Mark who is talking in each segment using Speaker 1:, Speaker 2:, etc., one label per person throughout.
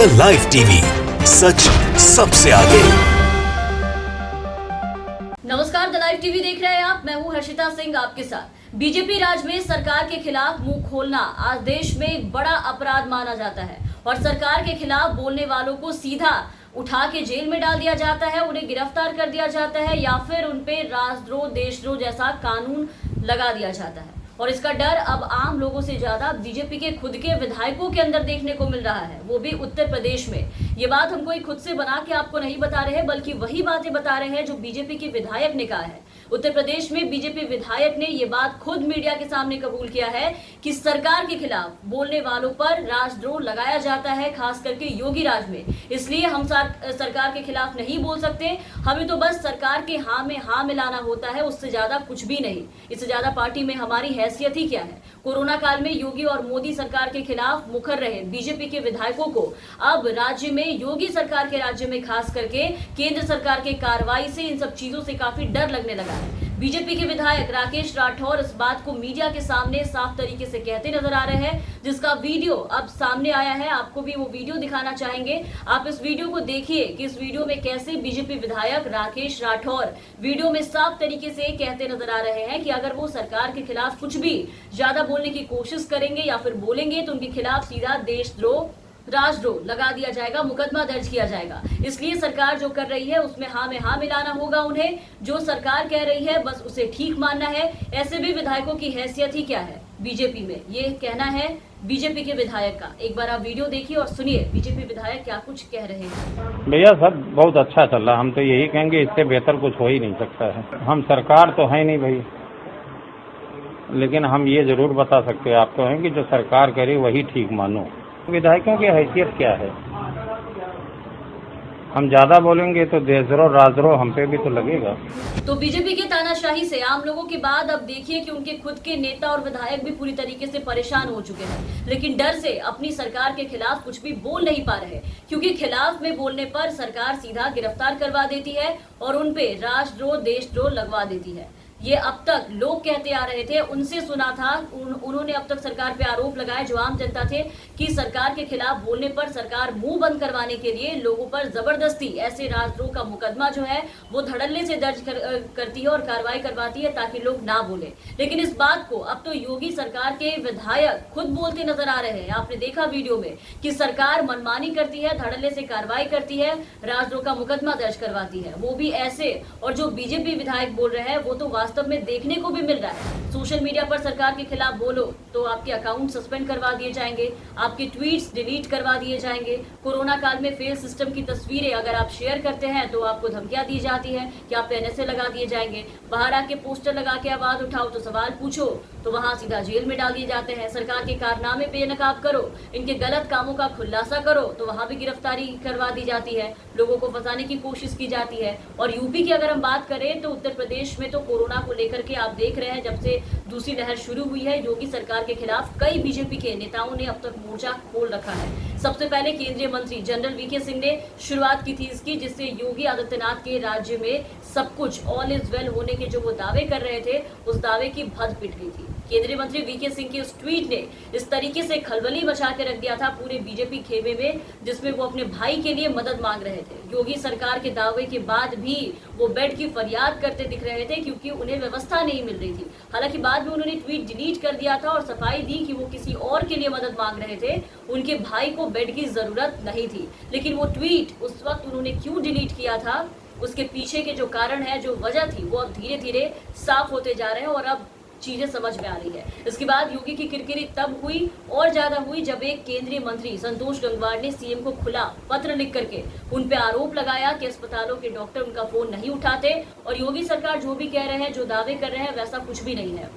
Speaker 1: The live TV, सच सबसे आगे।
Speaker 2: नमस्कार, द लाइव टीवी देख रहे हैं आप। मैं हूं हर्षिता सिंह आपके साथ। बीजेपी राज में सरकार के खिलाफ मुंह खोलना आज देश में एक बड़ा अपराध माना जाता है और सरकार के खिलाफ बोलने वालों को सीधा उठा के जेल में डाल दिया जाता है, उन्हें गिरफ्तार कर दिया जाता है या फिर उनपे राष्ट्रद्रोह देशद्रोह जैसा कानून लगा दिया जाता है। और इसका डर अब आम लोगों से ज्यादा बीजेपी के खुद के विधायकों के अंदर देखने को मिल रहा है, वो भी उत्तर प्रदेश में। ये बात हम कोई खुद से बना के आपको नहीं बता रहे हैं, बल्कि वही बातें बता रहे हैं जो बीजेपी के विधायक ने कहा है। उत्तर प्रदेश में बीजेपी विधायक ने ये बात खुद मीडिया के सामने कबूल किया है कि सरकार के खिलाफ बोलने वालों पर राष्ट्रद्रोह लगाया जाता है, खास करके योगी राज में। इसलिए हम सरकार के खिलाफ नहीं बोल सकते, हमें तो बस सरकार के हाँ में हाँ मिलाना होता है, उससे ज्यादा कुछ भी नहीं। इससे ज्यादा पार्टी में हमारी हैसियत ही क्या है। कोरोना काल में योगी और मोदी सरकार के खिलाफ मुखर रहे बीजेपी के विधायकों को अब राज्य में, योगी सरकार के राज्य में खास करके केंद्र सरकार के कार्रवाई से, इन सब चीजों से काफी डर लगने लगा है। बीजेपी के विधायक राकेश राठौर इस बात को मीडिया के सामने साफ तरीके से कहते नजर आ रहे हैं, जिसका वीडियो अब सामने आया है। आपको भी वो वीडियो दिखाना चाहेंगे। आप इस वीडियो को देखिए कि इस वीडियो में कैसे बीजेपी विधायक राकेश राठौर वीडियो में साफ तरीके से कहते नजर आ रहे हैं कि अगर वो सरकार के खिलाफ कुछ भी ज्यादा बोलने की कोशिश करेंगे या फिर बोलेंगे तो उनके खिलाफ सीधा देशद्रोह राष्ट्रद्रोह लगा दिया जाएगा, मुकदमा दर्ज किया जाएगा। इसलिए सरकार जो कर रही है उसमें हाँ में हाँ मिलाना होगा उन्हें। जो सरकार कह रही है बस उसे ठीक मानना है। ऐसे भी विधायकों की हैसियत ही क्या है बीजेपी में, ये कहना है बीजेपी के विधायक का। एक बार आप वीडियो देखिए और सुनिए बीजेपी विधायक क्या कुछ कह रहे हैं।
Speaker 3: भैया सब बहुत अच्छा चल रहा, हम तो यही कहेंगे इससे बेहतर कुछ हो ही नहीं सकता है। हम सरकार तो है नहीं भाई, लेकिन हम ये जरूर बता सकते हैं आपको हैं कि जो सरकार करे वही ठीक मानो। विधायकों की हैसियत क्या है, हम ज्यादा बोलेंगे तो देशद्रोह राष्ट्रद्रोह हम पे भी तो लगेगा।
Speaker 2: तो बीजेपी के तानाशाही से आम लोगों के बाद अब देखिए कि उनके खुद के नेता और विधायक भी पूरी तरीके से परेशान हो चुके हैं, लेकिन डर से अपनी सरकार के खिलाफ कुछ भी बोल नहीं पा रहे, क्योंकि खिलाफ में बोलने पर सरकार सीधा गिरफ्तार करवा देती है और उनपे राष्ट्रद्रोह देशद्रोह लगवा देती है। ये अब तक लोग कहते आ रहे थे, उनसे सुना था, उन्होंने अब तक सरकार पे आरोप लगाए जो आम जनता थे कि सरकार के खिलाफ बोलने पर सरकार मुंह बंद करवाने के लिए लोगों पर जबरदस्ती ऐसे राष्ट्रद्रोह का मुकदमा जो है वो धड़ल्ले से दर्ज करती है और कार्रवाई करवाती है ताकि लोग ना बोले। लेकिन इस बात को अब तो योगी सरकार के विधायक खुद बोलते नजर आ रहे हैं। आपने देखा वीडियो में कि सरकार मनमानी करती है, धड़ल्ले से कार्रवाई करती है, राष्ट्रद्रोह का मुकदमा दर्ज करवाती है, वो भी ऐसे। और जो बीजेपी विधायक बोल रहे हैं वो तो वास्तव में देखने को भी मिल रहा है। सोशल मीडिया पर सरकार के खिलाफ बोलो तो आपके अकाउंट सस्पेंड करवा दिए जाएंगे, आपके ट्वीट्स डिलीट करवा दिए जाएंगे। कोरोना काल में फेल सिस्टम की तस्वीरें अगर आप शेयर करते हैं तो आपको धमकियां दी जाती है कि आप पे एनएसए लगा दिए जाएंगे। बाहर आके पोस्टर लगा के आवाज उठाओ तो सवाल पूछो तो वहां सीधा जेल में डाल दिए जाते हैं। सरकार के कारनामे बेनकाब करो, इनके गलत कामों का खुलासा करो तो वहां भी गिरफ्तारी करवा दी जाती है, लोगों को फंसाने की कोशिश की जाती है। और यूपी की अगर हम बात करें तो उत्तर प्रदेश में तो कोरोना को लेकर के आप देख रहे हैं, जब से दूसरी लहर शुरू हुई है योगी सरकार के खिलाफ कई बीजेपी के नेताओं ने अब तक मोर्चा खोल रखा है। सबसे पहले केंद्रीय मंत्री जनरल वीके सिंह ने शुरुआत की थी इसकी, जिससे योगी आदित्यनाथ के राज्य में सब कुछ ऑल इज वेल होने के जो वो दावे कर रहे थे उस दावे की भद्द पिट गई थी। केंद्रीय मंत्री वीके सिंह के उस ट्वीट ने इस तरीके से खलबली मचा के रख दिया था पूरे बीजेपी खेमे में, जिसमें वो अपने भाई के लिए मदद मांग रहे थे। योगी सरकार के दावे के बाद भी वो बेड की फरियाद करते दिख रहे थे क्योंकि उन्हें व्यवस्था नहीं मिल रही थी। हालांकि बाद में उन्होंने ट्वीट डिलीट कर दिया था और सफाई दी कि वो किसी और के लिए मदद मांग रहे थे, उनके भाई को बेड की जरूरत नहीं थी। लेकिन वो ट्वीट उस वक्त उन्होंने क्यों डिलीट किया था, उसके पीछे के जो कारण है, जो वजह थी, वो अब धीरे धीरे साफ होते जा रहे हैं और अब चीजें समझ में आ रही है। इसके बाद योगी की किरकिरी तब हुई और ज्यादा हुई जब एक केंद्रीय मंत्री संतोष गंगवार ने सीएम को खुला पत्र लिख करके उन पे आरोप लगाया कि अस्पतालों के डॉक्टर उनका फोन नहीं उठाते और योगी सरकार जो भी कह रहे हैं, जो दावे कर रहे हैं, वैसा कुछ भी नहीं है।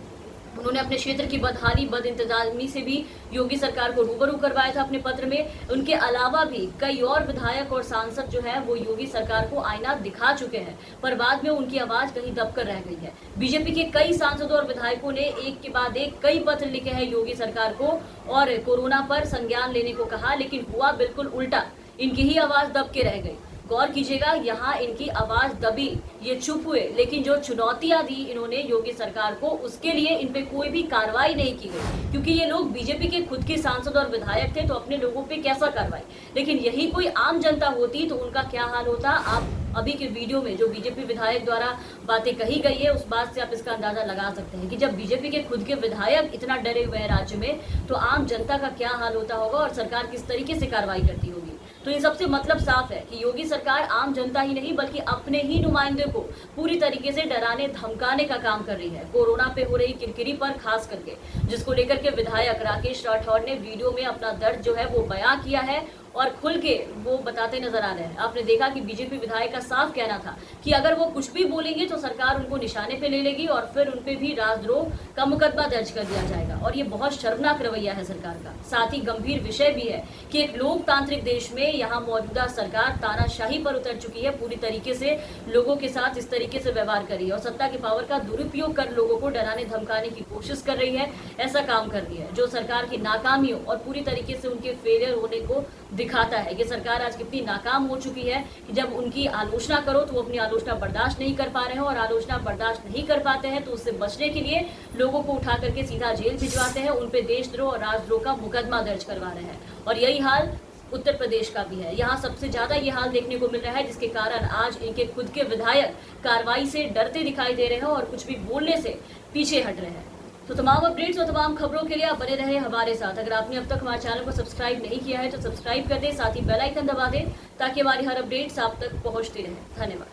Speaker 2: उन्होंने अपने क्षेत्र की बदहाली, बद इंतजामी से भी योगी सरकार को रूबरू करवाया था अपने पत्र में। उनके अलावा भी कई और विधायक और सांसद जो है वो योगी सरकार को आईना दिखा चुके हैं, पर बाद में उनकी आवाज कहीं दबकर रह गई है। बीजेपी के कई सांसदों और विधायकों ने एक के बाद एक कई पत्र लिखे हैं योगी सरकार को और कोरोना पर संज्ञान लेने को कहा, लेकिन हुआ बिल्कुल उल्टा, इनकी ही आवाज दब के रह गई। गौर कीजिएगा, यहाँ इनकी आवाज दबी, ये चुप हुए, लेकिन जो चुनौतियां दी इन्होंने योगी सरकार को, उसके लिए इन पे कोई भी कार्रवाई नहीं की गई, क्योंकि ये लोग बीजेपी के खुद के सांसद और विधायक थे, तो अपने लोगों पे कैसा कार्रवाई। लेकिन यही कोई आम जनता होती तो उनका क्या हाल होता। आप अभी के वीडियो में जो बीजेपी विधायक द्वारा बातें कही गई है, उस बात से आप इसका अंदाजा लगा सकते हैं कि जब बीजेपी के खुद के विधायक इतना डरे हुए हैं राज्य में, तो आम जनता का क्या हाल होता होगा और सरकार किस तरीके से कार्रवाई करती होगी। तो इन सबसे मतलब साफ है कि योगी सरकार आम जनता ही नहीं बल्कि अपने ही नुमाइंदे को पूरी तरीके से डराने धमकाने का काम कर रही है। कोरोना पे हो रही किरकिरी पर खास करके, जिसको लेकर के विधायक राकेश राठौर ने वीडियो में अपना दर्द जो है वो बयां किया है और खुल के वो बताते नजर आ रहे हैं। आपने देखा कि बीजेपी विधायक का साफ कहना था कि अगर वो कुछ भी बोलेंगे तो सरकार उनको निशाने पे ले लेगी और फिर उनपे भी राजद्रोह का मुकदमा दर्ज कर दिया जाएगा। और ये बहुत शर्मनाक रवैया है सरकार का। साथ ही गंभीर विषय भी है कि एक लोकतांत्रिक देश में यहाँ मौजूदा सरकार तानाशाही पर उतर चुकी है, पूरी तरीके से लोगों के साथ इस तरीके से व्यवहार कर रही है और सत्ता के पावर का दुरुपयोग कर लोगों को डराने धमकाने की कोशिश कर रही है। ऐसा काम कर रही है जो सरकार की नाकामियों और पूरी तरीके से उनके फेलियर होने को दिखाता है कि सरकार आज कितनी नाकाम हो चुकी है कि जब उनकी आलोचना करो तो वो अपनी आलोचना बर्दाश्त नहीं कर पा रहे हैं, और आलोचना बर्दाश्त नहीं कर पाते हैं तो उससे बचने के लिए लोगों को उठा करके सीधा जेल भिजवाते हैं, उन पे देशद्रोह और राजद्रोह का मुकदमा दर्ज करवा रहे हैं। और यही हाल उत्तर प्रदेश का भी है। यहाँ सबसे ज्यादा ये हाल देखने को मिल रहा है, जिसके कारण आज इनके खुद के विधायक कार्रवाई से डरते दिखाई दे रहे हैं और कुछ भी बोलने से पीछे हट रहे हैं। तो तमाम अपडेट्स और तमाम खबरों के लिए आप बने रहे हमारे साथ। अगर आपने अब तक हमारे चैनल को सब्सक्राइब नहीं किया है तो सब्सक्राइब कर दें, साथ ही बेल आइकन दबा दें ताकि हमारी हर अपडेट्स आप तक पहुंचती रहे। धन्यवाद।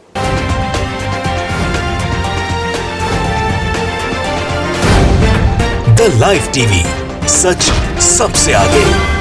Speaker 1: द लाइव टीवी, सच सबसे आगे।